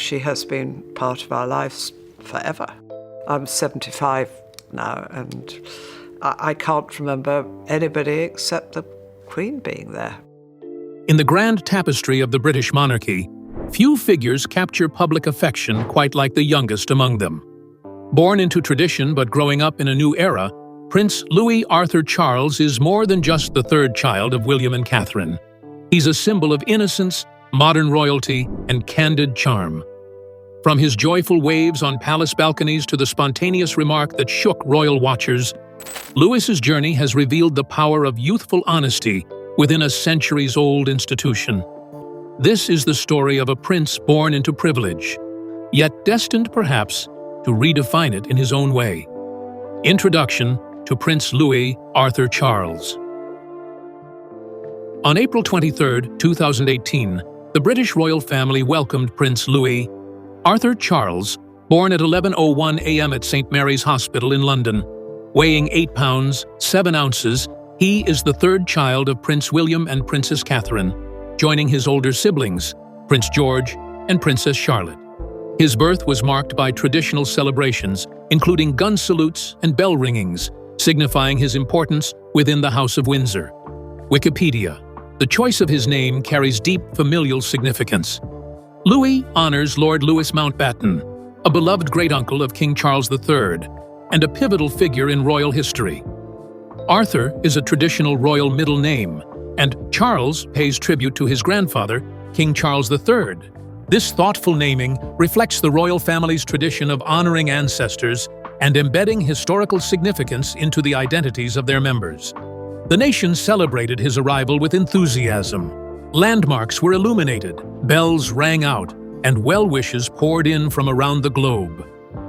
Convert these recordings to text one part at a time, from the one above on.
she has been part of our lives forever. I'm 75 now, and I can't remember anybody except the Queen being there. In the grand tapestry of the British monarchy, few figures capture public affection quite like the youngest among them. Born into tradition but growing up in a new era, Prince Louis Arthur Charles is more than just the third child of William and Catherine. He's a symbol of innocence, modern royalty, and candid charm. From his joyful waves on palace balconies to the spontaneous remark that shook royal watchers, Louis's journey has revealed the power of youthful honesty within a centuries-old institution. This is the story of a prince born into privilege, yet destined perhaps to redefine it in his own way. Introduction to Prince Louis Arthur Charles. On April 23, 2018, the British royal family welcomed Prince Louis Arthur Charles, born at 11:01 a.m. at St. Mary's Hospital in London. Weighing 8 pounds, 7 ounces, he is the third child of Prince William and Princess Catherine, joining his older siblings, Prince George and Princess Charlotte. His birth was marked by traditional celebrations, including gun salutes and bell ringings, signifying his importance within the House of Windsor. Wikipedia. The choice of his name carries deep familial significance. Louis honors Lord Louis Mountbatten, a beloved great-uncle of King Charles III, and a pivotal figure in royal history. Arthur is a traditional royal middle name, and Charles pays tribute to his grandfather, King Charles III. This thoughtful naming reflects the royal family's tradition of honoring ancestors and embedding historical significance into the identities of their members. The nation celebrated his arrival with enthusiasm. Landmarks were illuminated, bells rang out, and well-wishes poured in from around the globe.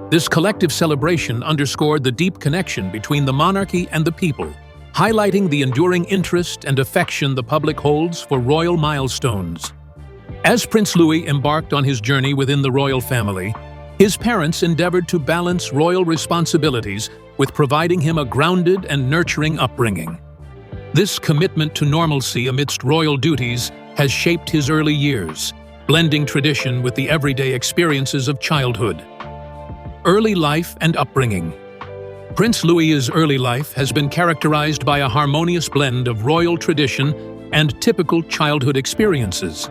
This collective celebration underscored the deep connection between the monarchy and the people, highlighting the enduring interest and affection the public holds for royal milestones. As Prince Louis embarked on his journey within the royal family, his parents endeavored to balance royal responsibilities with providing him a grounded and nurturing upbringing. This commitment to normalcy amidst royal duties has shaped his early years, blending tradition with the everyday experiences of childhood. Early life and upbringing. Prince Louis's early life has been characterized by a harmonious blend of royal tradition and typical childhood experiences.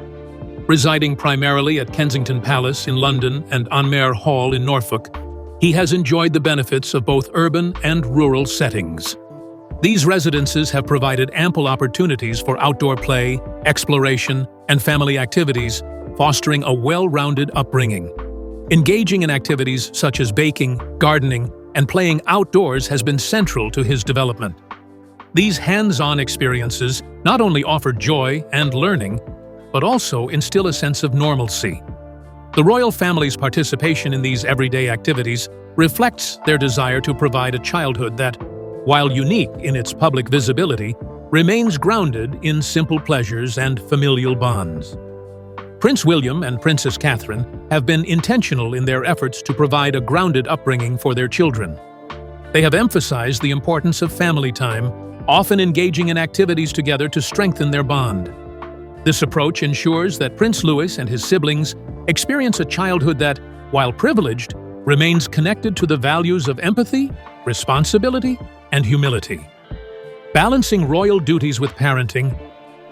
Residing primarily at Kensington Palace in London and Anmer Hall in Norfolk, he has enjoyed the benefits of both urban and rural settings. These residences have provided ample opportunities for outdoor play, exploration, and family activities, fostering a well-rounded upbringing. Engaging in activities such as baking, gardening, and playing outdoors has been central to his development. These hands-on experiences not only offer joy and learning, but also instill a sense of normalcy. The royal family's participation in these everyday activities reflects their desire to provide a childhood that, while unique in its public visibility, remains grounded in simple pleasures and familial bonds. Prince William and Princess Catherine have been intentional in their efforts to provide a grounded upbringing for their children. They have emphasized the importance of family time, often engaging in activities together to strengthen their bond. This approach ensures that Prince Louis and his siblings experience a childhood that, while privileged, remains connected to the values of empathy, responsibility, and humility. Balancing royal duties with parenting,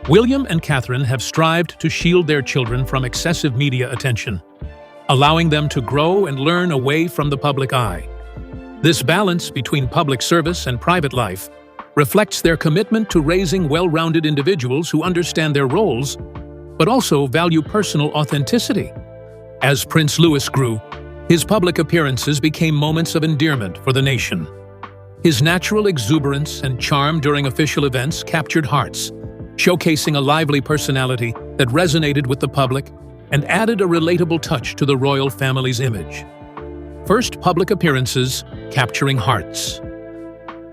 William and Catherine have strived to shield their children from excessive media attention, allowing them to grow and learn away from the public eye. This balance between public service and private life reflects their commitment to raising well-rounded individuals who understand their roles, but also value personal authenticity. As Prince Louis grew, his public appearances became moments of endearment for the nation. His natural exuberance and charm during official events captured hearts, showcasing a lively personality that resonated with the public and added a relatable touch to the royal family's image. First public appearances, capturing hearts.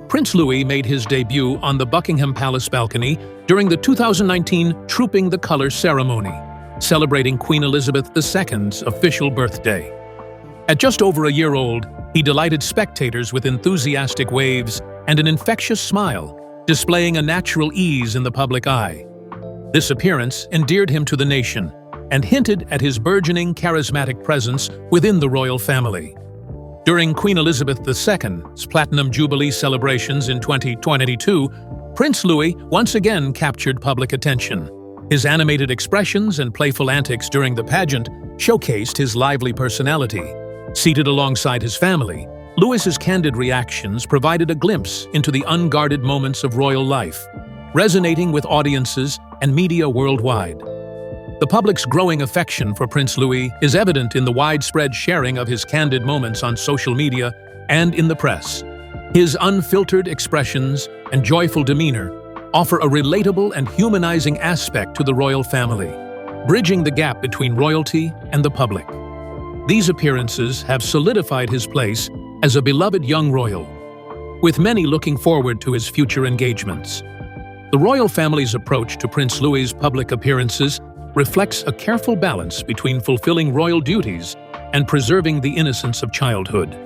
Prince Louis made his debut on the Buckingham Palace balcony during the 2019 Trooping the Colours ceremony, celebrating Queen Elizabeth II's official birthday. At just over a year old, he delighted spectators with enthusiastic waves and an infectious smile, displaying a natural ease in the public eye. This appearance endeared him to the nation, and hinted at his burgeoning charismatic presence within the royal family. During Queen Elizabeth II's Platinum Jubilee celebrations in 2022, Prince Louis once again captured public attention. His animated expressions and playful antics during the pageant showcased his lively personality. Seated alongside his family, Louis's candid reactions provided a glimpse into the unguarded moments of royal life, resonating with audiences and media worldwide. The public's growing affection for Prince Louis is evident in the widespread sharing of his candid moments on social media and in the press. His unfiltered expressions and joyful demeanor offer a relatable and humanizing aspect to the royal family, bridging the gap between royalty and the public. These appearances have solidified his place as a beloved young royal, with many looking forward to his future engagements. The royal family's approach to Prince Louis's public appearances reflects a careful balance between fulfilling royal duties and preserving the innocence of childhood.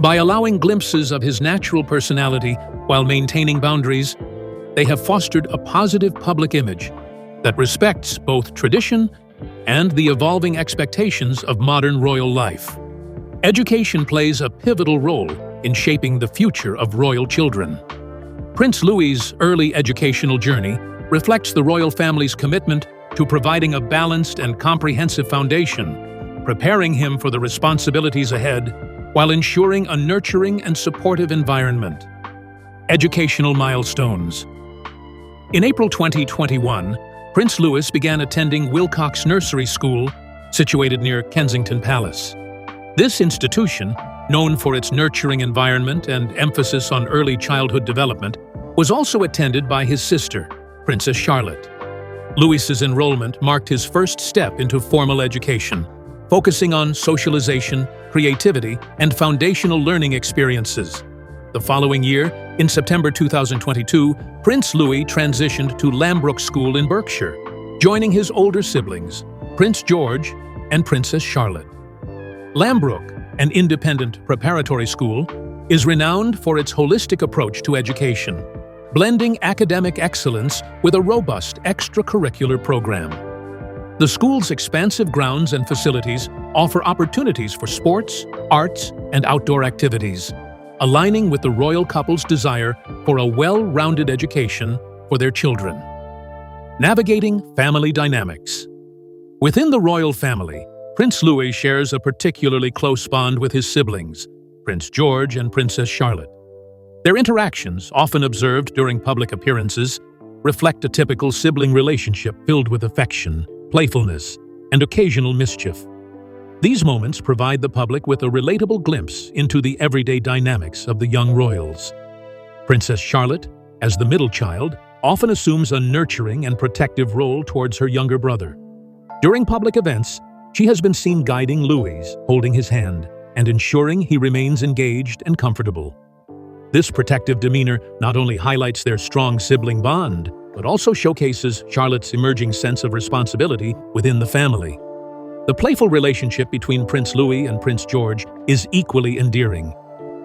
By allowing glimpses of his natural personality while maintaining boundaries, they have fostered a positive public image that respects both tradition and the evolving expectations of modern royal life. Education plays a pivotal role in shaping the future of royal children. Prince Louis's early educational journey reflects the royal family's commitment to providing a balanced and comprehensive foundation, preparing him for the responsibilities ahead while ensuring a nurturing and supportive environment. Educational milestones. In April 2021, Prince Louis began attending Wilcox Nursery School, situated near Kensington Palace. This institution, known for its nurturing environment and emphasis on early childhood development, was also attended by his sister, Princess Charlotte. Louis's enrollment marked his first step into formal education, focusing on socialization, creativity, and foundational learning experiences. The following year, in September 2022, Prince Louis transitioned to Lambrook School in Berkshire, joining his older siblings, Prince George and Princess Charlotte. Lambrook, an independent preparatory school, is renowned for its holistic approach to education, blending academic excellence with a robust extracurricular program. The school's expansive grounds and facilities offer opportunities for sports, arts, and outdoor activities, aligning with the royal couple's desire for a well-rounded education for their children. Navigating family dynamics. Within the royal family, Prince Louis shares a particularly close bond with his siblings, Prince George and Princess Charlotte. Their interactions, often observed during public appearances, reflect a typical sibling relationship filled with affection, playfulness, and occasional mischief. These moments provide the public with a relatable glimpse into the everyday dynamics of the young royals. Princess Charlotte, as the middle child, often assumes a nurturing and protective role towards her younger brother. During public events, she has been seen guiding Louis, holding his hand, and ensuring he remains engaged and comfortable. This protective demeanor not only highlights their strong sibling bond, but also showcases Charlotte's emerging sense of responsibility within the family. The playful relationship between Prince Louis and Prince George is equally endearing.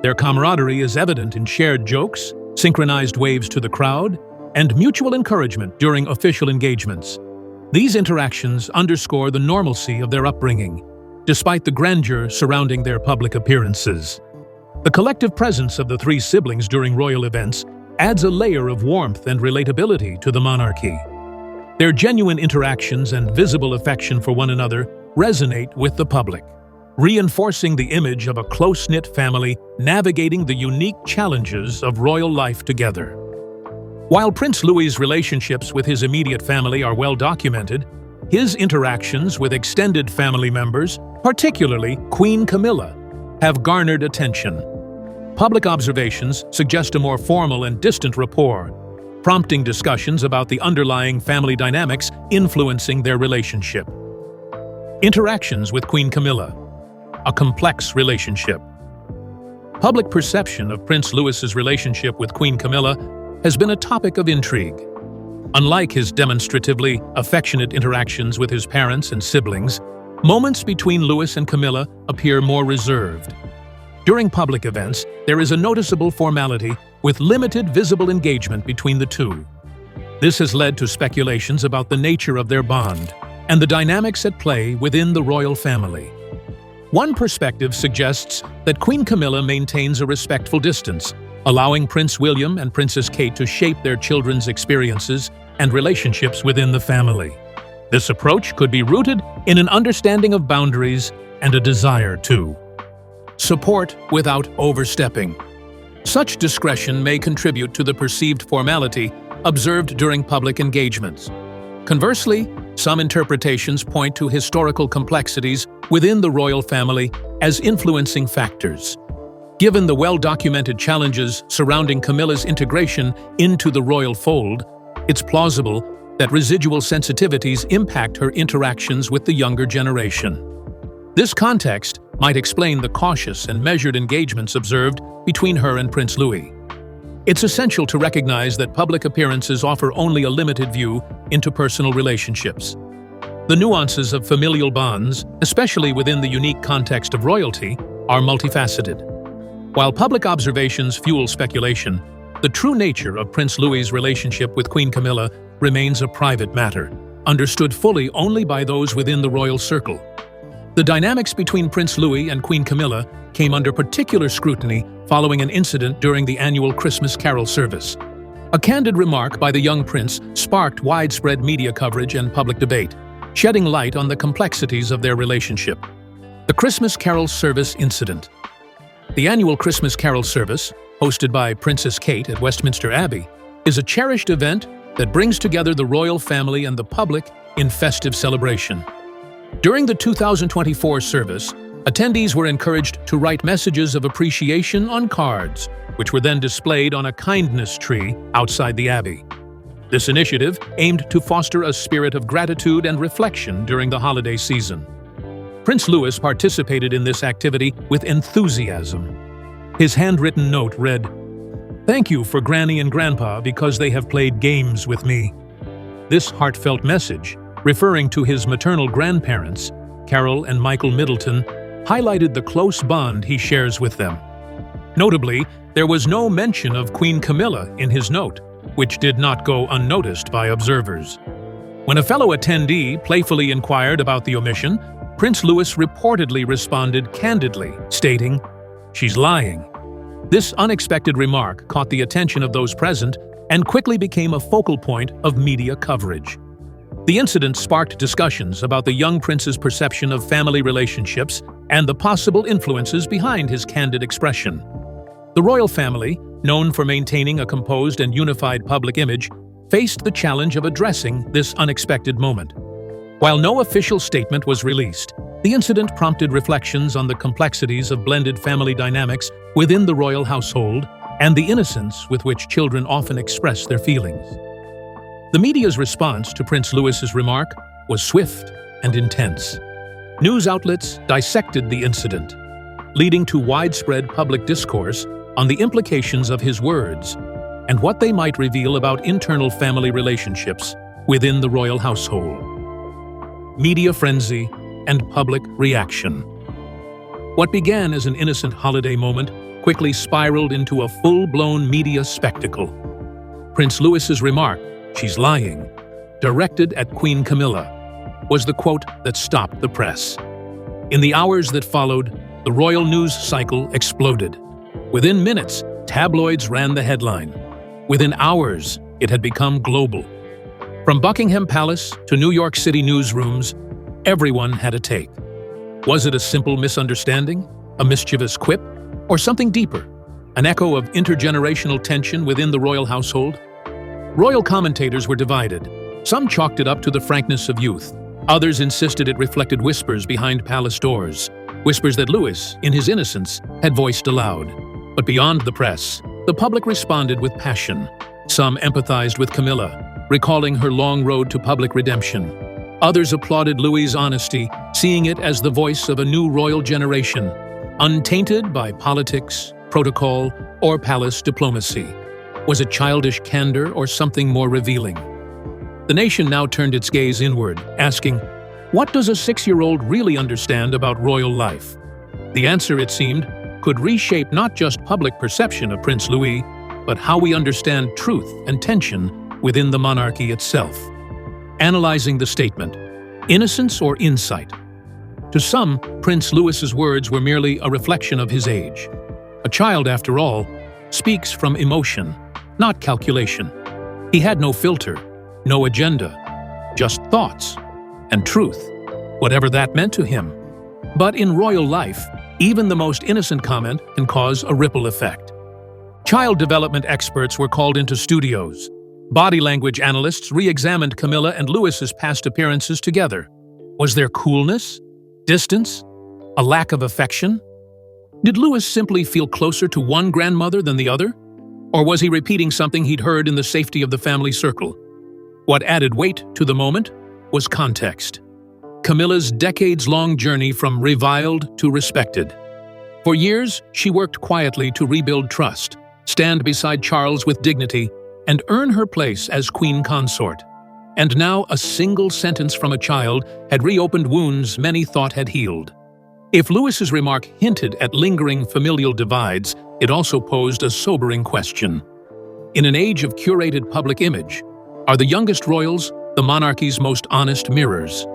Their camaraderie is evident in shared jokes, synchronized waves to the crowd, and mutual encouragement during official engagements. These interactions underscore the normalcy of their upbringing, despite the grandeur surrounding their public appearances. The collective presence of the three siblings during royal events adds a layer of warmth and relatability to the monarchy. Their genuine interactions and visible affection for one another resonate with the public, reinforcing the image of a close-knit family navigating the unique challenges of royal life together. While Prince Louis's relationships with his immediate family are well documented, his interactions with extended family members, particularly Queen Camilla, have garnered attention. Public observations suggest a more formal and distant rapport, prompting discussions about the underlying family dynamics influencing their relationship. Interactions with Queen Camilla, a complex relationship. Public perception of Prince Louis's relationship with Queen Camilla has been a topic of intrigue. Unlike his demonstratively affectionate interactions with his parents and siblings, moments between Louis and Camilla appear more reserved. During public events, there is a noticeable formality with limited visible engagement between the two. This has led to speculations about the nature of their bond, and the dynamics at play within the royal family. One perspective suggests that Queen Camilla maintains a respectful distance, allowing Prince William and Princess Kate to shape their children's experiences and relationships within the family. This approach could be rooted in an understanding of boundaries and a desire to support without overstepping. Such discretion may contribute to the perceived formality observed during public engagements. Conversely, some interpretations point to historical complexities within the royal family as influencing factors. Given the well-documented challenges surrounding Camilla's integration into the royal fold, it's plausible that residual sensitivities impact her interactions with the younger generation. This context might explain the cautious and measured engagements observed between her and Prince Louis. It's essential to recognize that public appearances offer only a limited view into personal relationships. The nuances of familial bonds, especially within the unique context of royalty, are multifaceted. While public observations fuel speculation, the true nature of Prince Louis's relationship with Queen Camilla remains a private matter, understood fully only by those within the royal circle. The dynamics between Prince Louis and Queen Camilla came under particular scrutiny following an incident during the annual Christmas carol service. A candid remark by the young prince sparked widespread media coverage and public debate, shedding light on the complexities of their relationship. The Christmas carol service incident. The annual Christmas carol service, hosted by Princess Kate at Westminster Abbey, is a cherished event that brings together the royal family and the public in festive celebration. During the 2024 service, attendees were encouraged to write messages of appreciation on cards, which were then displayed on a kindness tree outside the Abbey. This initiative aimed to foster a spirit of gratitude and reflection during the holiday season. Prince Louis participated in this activity with enthusiasm. His handwritten note read, "Thank you for Granny and Grandpa because they have played games with me." This heartfelt message, referring to his maternal grandparents, Carol and Michael Middleton, highlighted the close bond he shares with them. Notably, there was no mention of Queen Camilla in his note, which did not go unnoticed by observers. When a fellow attendee playfully inquired about the omission, Prince Louis reportedly responded candidly, stating, "She's lying." This unexpected remark caught the attention of those present and quickly became a focal point of media coverage. The incident sparked discussions about the young prince's perception of family relationships and the possible influences behind his candid expression. The royal family, known for maintaining a composed and unified public image, faced the challenge of addressing this unexpected moment. While no official statement was released, the incident prompted reflections on the complexities of blended family dynamics within the royal household and the innocence with which children often express their feelings. The media's response to Prince Louis's remark was swift and intense. News outlets dissected the incident, leading to widespread public discourse on the implications of his words and what they might reveal about internal family relationships within the royal household. Media frenzy and public reaction. What began as an innocent holiday moment quickly spiraled into a full-blown media spectacle. Prince Louis's remark, "She's lying," directed at Queen Camilla, was the quote that stopped the press. In the hours that followed, the royal news cycle exploded. Within minutes, tabloids ran the headline. Within hours, it had become global. From Buckingham Palace to New York City newsrooms, everyone had a take. Was it a simple misunderstanding, a mischievous quip, or something deeper, an echo of intergenerational tension within the royal household? Royal commentators were divided. Some chalked it up to the frankness of youth. Others insisted it reflected whispers behind palace doors, whispers that Louis, in his innocence, had voiced aloud. But beyond the press, the public responded with passion. Some empathized with Camilla, recalling her long road to public redemption. Others applauded Louis's honesty, seeing it as the voice of a new royal generation, untainted by politics, protocol, or palace diplomacy. Was it childish candor or something more revealing? The nation now turned its gaze inward, asking, what does a 6-year-old really understand about royal life? The answer, it seemed, could reshape not just public perception of Prince Louis, but how we understand truth and tension within the monarchy itself. Analyzing the statement, Innocence or insight? To some, Prince Louis's words were merely a reflection of his age. A child, after all, speaks from emotion, not calculation. He had no filter, no agenda, just thoughts and truth, whatever that meant to him. But in royal life, even the most innocent comment can cause a ripple effect. Child development experts were called into studios. Body language analysts re-examined Camilla and Louis's past appearances together. Was there coolness? Distance? A lack of affection? Did Louis simply feel closer to one grandmother than the other? Or was he repeating something he'd heard in the safety of the family circle? What added weight to the moment was context. Camilla's decades-long journey from reviled to respected. For years, she worked quietly to rebuild trust, stand beside Charles with dignity, and earn her place as Queen Consort. And now a single sentence from a child had reopened wounds many thought had healed. If Louis's remark hinted at lingering familial divides, it also posed a sobering question. In an age of curated public image, are the youngest royals the monarchy's most honest mirrors?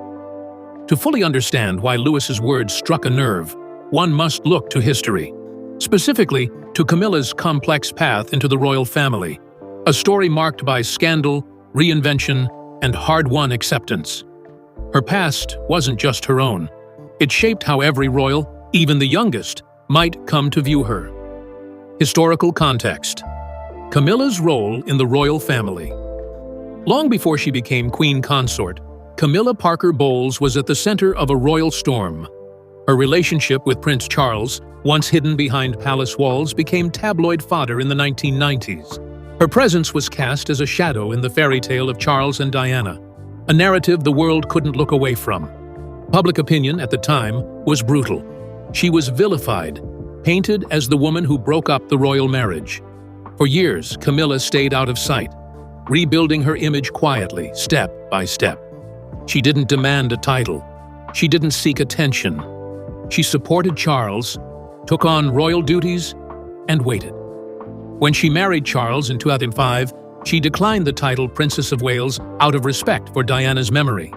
To fully understand why Louis's words struck a nerve, one must look to history, specifically to Camilla's complex path into the royal family, a story marked by scandal, reinvention, and hard-won acceptance. Her past wasn't just her own. It shaped how every royal, even the youngest, might come to view her. Historical context. Camilla's role in the royal family. Long before she became Queen Consort, Camilla Parker Bowles was at the center of a royal storm. Her relationship with Prince Charles, once hidden behind palace walls, became tabloid fodder in the 1990s. Her presence was cast as a shadow in the fairy tale of Charles and Diana, a narrative the world couldn't look away from. Public opinion at the time was brutal. She was vilified, painted as the woman who broke up the royal marriage. For years, Camilla stayed out of sight, rebuilding her image quietly, step by step. She didn't demand a title. She didn't seek attention. She supported Charles, took on royal duties, and waited. When she married Charles in 2005, she declined the title Princess of Wales out of respect for Diana's memory.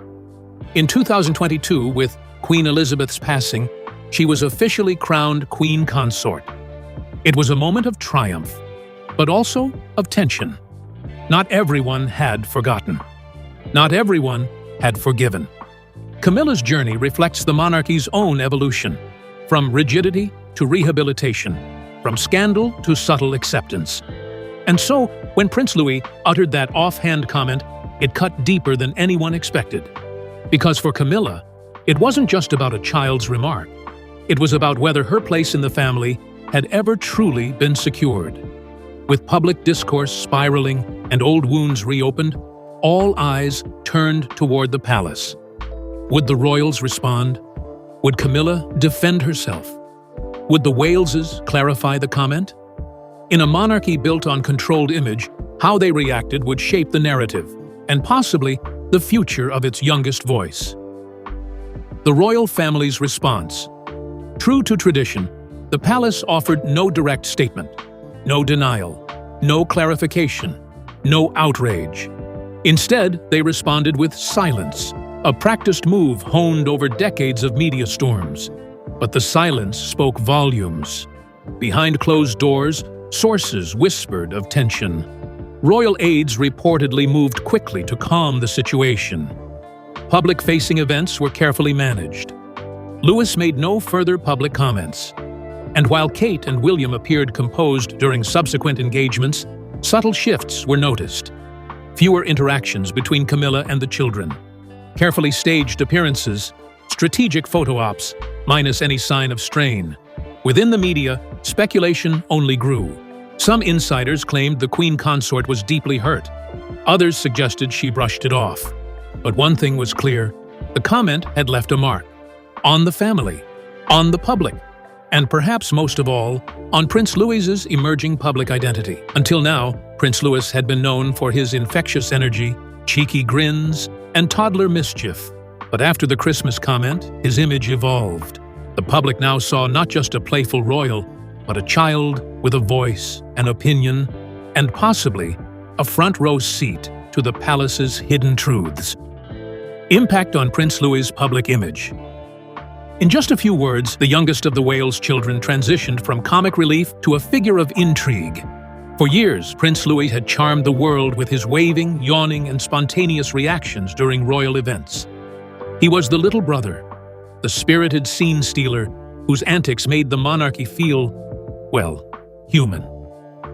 In 2022, with Queen Elizabeth's passing, she was officially crowned Queen Consort. It was a moment of triumph, but also of tension. Not everyone had forgotten. Not everyone had forgiven. Camilla's journey reflects the monarchy's own evolution, from rigidity to rehabilitation, from scandal to subtle acceptance. And so, when Prince Louis uttered that offhand comment, it cut deeper than anyone expected. Because for Camilla, it wasn't just about a child's remark. It was about whether her place in the family had ever truly been secured. With public discourse spiraling and old wounds reopened, all eyes turned toward the palace. Would the royals respond? Would Camilla defend herself? Would the Waleses clarify the comment? In a monarchy built on controlled image, how they reacted would shape the narrative, and possibly the future of its youngest voice. The royal family's response. True to tradition, the palace offered no direct statement, no denial, no clarification, no outrage. Instead, they responded with silence, a practiced move honed over decades of media storms. But the silence spoke volumes. Behind closed doors, sources whispered of tension. Royal aides reportedly moved quickly to calm the situation. Public-facing events were carefully managed. Louis made no further public comments. And while Kate and William appeared composed during subsequent engagements, subtle shifts were noticed. Fewer interactions between Camilla and the children. Carefully staged appearances, strategic photo ops, minus any sign of strain. Within the media, speculation only grew. Some insiders claimed the Queen Consort was deeply hurt. Others suggested she brushed it off. But one thing was clear: the comment had left a mark. On the family, on the public, and perhaps most of all, on Prince Louis's emerging public identity. Until now, Prince Louis had been known for his infectious energy, cheeky grins, and toddler mischief. But after the Christmas comment, his image evolved. The public now saw not just a playful royal, but a child with a voice, an opinion, and possibly a front-row seat to the palace's hidden truths. Impact on Prince Louis's public image. In just a few words, the youngest of the Wales children transitioned from comic relief to a figure of intrigue. For years, Prince Louis had charmed the world with his waving, yawning, and spontaneous reactions during royal events. He was the little brother, the spirited scene stealer whose antics made the monarchy feel, well, human.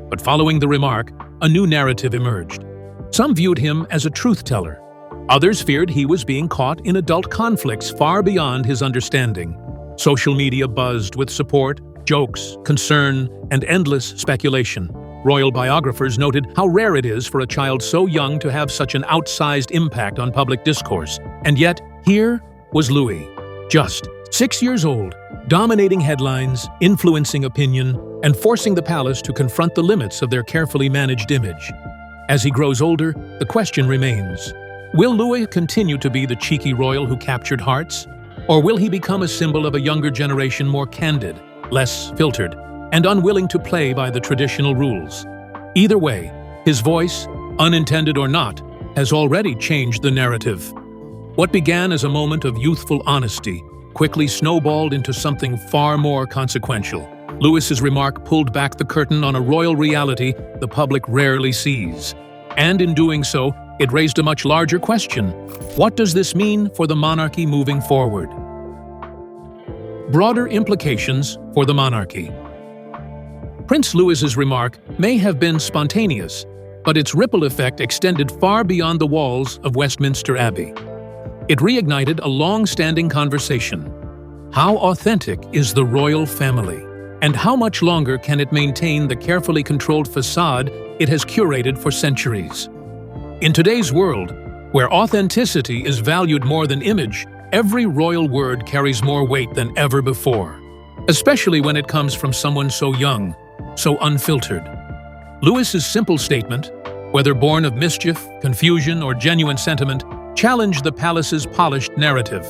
But following the remark, a new narrative emerged. Some viewed him as a truth-teller. Others feared he was being caught in adult conflicts far beyond his understanding. Social media buzzed with support, jokes, concern, and endless speculation. Royal biographers noted how rare it is for a child so young to have such an outsized impact on public discourse. And yet, here was Louis, just 6 years old, dominating headlines, influencing opinion, and forcing the palace to confront the limits of their carefully managed image. As he grows older, the question remains, will Louis continue to be the cheeky royal who captured hearts? Or will he become a symbol of a younger generation more candid, less filtered, and unwilling to play by the traditional rules? Either way, his voice, unintended or not, has already changed the narrative. What began as a moment of youthful honesty quickly snowballed into something far more consequential. Louis's remark pulled back the curtain on a royal reality the public rarely sees. And in doing so, it raised a much larger question. What does this mean for the monarchy moving forward? Broader implications for the monarchy. Prince Louis's remark may have been spontaneous, but its ripple effect extended far beyond the walls of Westminster Abbey. It reignited a long-standing conversation. How authentic is the royal family? And how much longer can it maintain the carefully controlled facade it has curated for centuries? In today's world, where authenticity is valued more than image, every royal word carries more weight than ever before, especially when it comes from someone so young, so unfiltered. Louis's simple statement, whether born of mischief, confusion, or genuine sentiment, challenged the palace's polished narrative.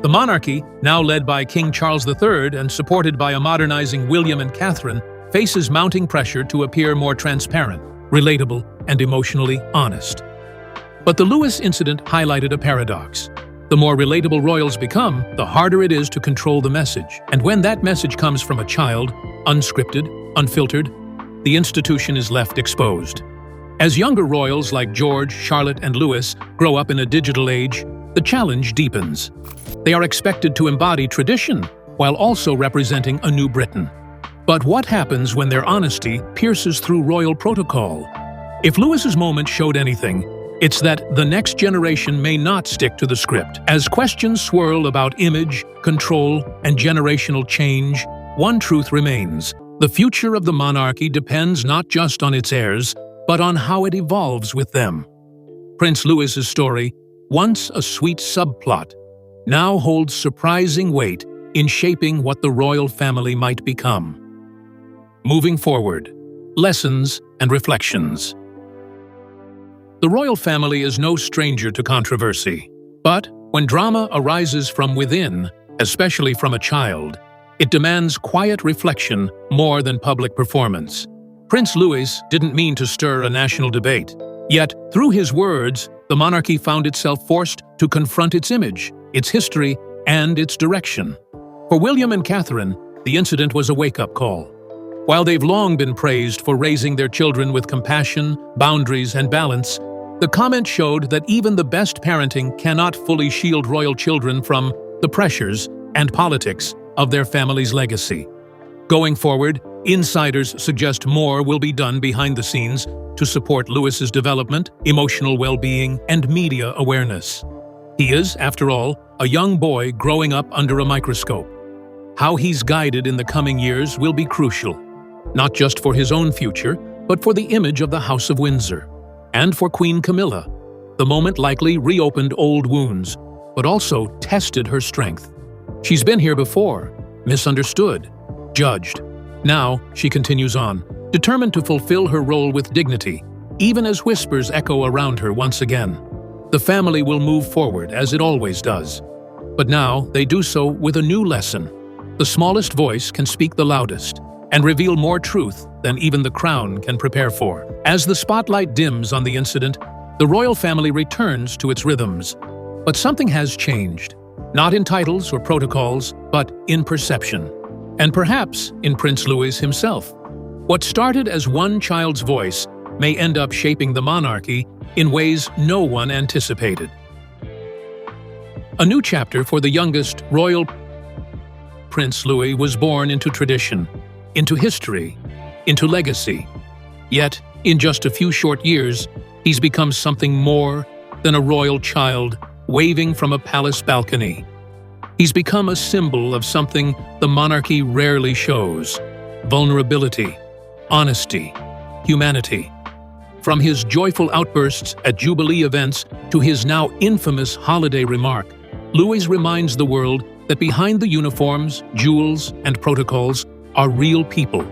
The monarchy, now led by King Charles III and supported by a modernizing William and Catherine, faces mounting pressure to appear more transparent, relatable, and emotionally honest. But the Louis incident highlighted a paradox. The more relatable royals become, the harder it is to control the message. And when that message comes from a child, unscripted, unfiltered, the institution is left exposed. As younger royals like George, Charlotte, and Louis grow up in a digital age, the challenge deepens. They are expected to embody tradition while also representing a new Britain. But what happens when their honesty pierces through royal protocol? If Louis's moment showed anything, it's that the next generation may not stick to the script. As questions swirl about image, control, and generational change, one truth remains. The future of the monarchy depends not just on its heirs, but on how it evolves with them. Prince Louis's story, once a sweet subplot, now holds surprising weight in shaping what the royal family might become. Moving forward, lessons and reflections. The royal family is no stranger to controversy, but when drama arises from within, especially from a child, it demands quiet reflection more than public performance. Prince Louis didn't mean to stir a national debate, yet through his words, the monarchy found itself forced to confront its image, its history, and its direction. For William and Catherine, the incident was a wake-up call. While they've long been praised for raising their children with compassion, boundaries, and balance, the comment showed that even the best parenting cannot fully shield royal children from the pressures and politics of their family's legacy. Going forward, insiders suggest more will be done behind the scenes to support Louis's development, emotional well-being, and media awareness. He is, after all, a young boy growing up under a microscope. How he's guided in the coming years will be crucial, not just for his own future, but for the image of the House of Windsor. And for Queen Camilla, the moment likely reopened old wounds, but also tested her strength. She's been here before, misunderstood, judged. Now, she continues on, determined to fulfill her role with dignity, even as whispers echo around her once again. The family will move forward as it always does. But now, they do so with a new lesson. The smallest voice can speak the loudest, and reveal more truth than even the crown can prepare for. As the spotlight dims on the incident, the royal family returns to its rhythms. But something has changed, not in titles or protocols, but in perception. And perhaps in Prince Louis himself. What started as one child's voice may end up shaping the monarchy in ways no one anticipated. A new chapter for the youngest royal Prince Louis was born into tradition, into history, into legacy. Yet, in just a few short years, he's become something more than a royal child waving from a palace balcony. He's become a symbol of something the monarchy rarely shows: vulnerability, honesty, humanity. From his joyful outbursts at Jubilee events to his now infamous holiday remark, Louis reminds the world that behind the uniforms, jewels, and protocols are real people,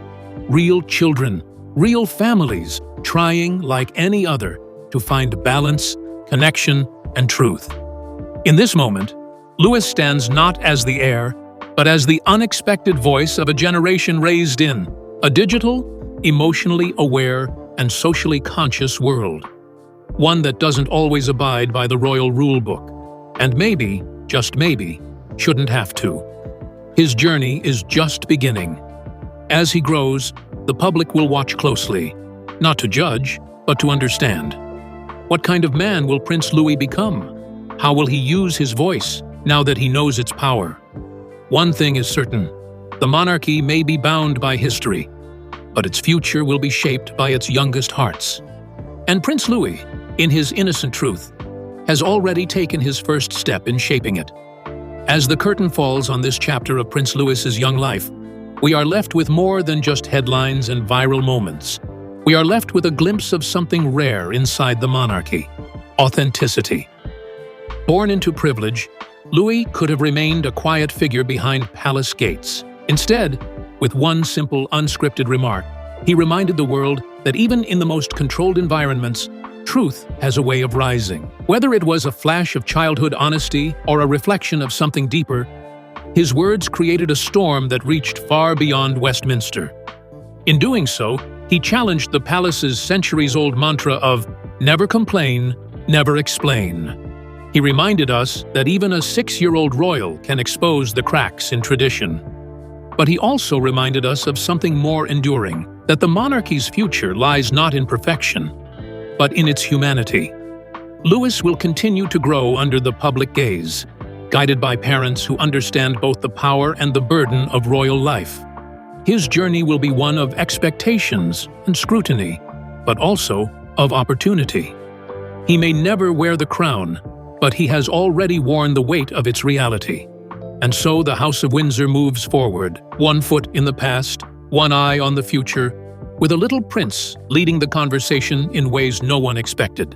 real children, real families, trying, like any other, to find balance, connection, and truth. In this moment, Louis stands not as the heir, but as the unexpected voice of a generation raised in a digital, emotionally aware, and socially conscious world. One that doesn't always abide by the royal rulebook, and maybe, just maybe, shouldn't have to. His journey is just beginning. As he grows, the public will watch closely, not to judge, but to understand. What kind of man will Prince Louis become? How will he use his voice now that he knows its power? One thing is certain: the monarchy may be bound by history, but its future will be shaped by its youngest hearts. And Prince Louis, in his innocent truth, has already taken his first step in shaping it. As the curtain falls on this chapter of Prince Louis's young life, we are left with more than just headlines and viral moments. We are left with a glimpse of something rare inside the monarchy: authenticity. Born into privilege, Louis could have remained a quiet figure behind palace gates. Instead, with one simple, unscripted remark, he reminded the world that even in the most controlled environments, truth has a way of rising. Whether it was a flash of childhood honesty or a reflection of something deeper, his words created a storm that reached far beyond Westminster. In doing so, he challenged the palace's centuries-old mantra of "never complain, never explain." He reminded us that even a 6-year-old royal can expose the cracks in tradition. But he also reminded us of something more enduring: that the monarchy's future lies not in perfection, but in its humanity. Louis will continue to grow under the public gaze, guided by parents who understand both the power and the burden of royal life. His journey will be one of expectations and scrutiny, but also of opportunity. He may never wear the crown, but he has already worn the weight of its reality. And so the House of Windsor moves forward, one foot in the past, one eye on the future, with a little prince leading the conversation in ways no one expected.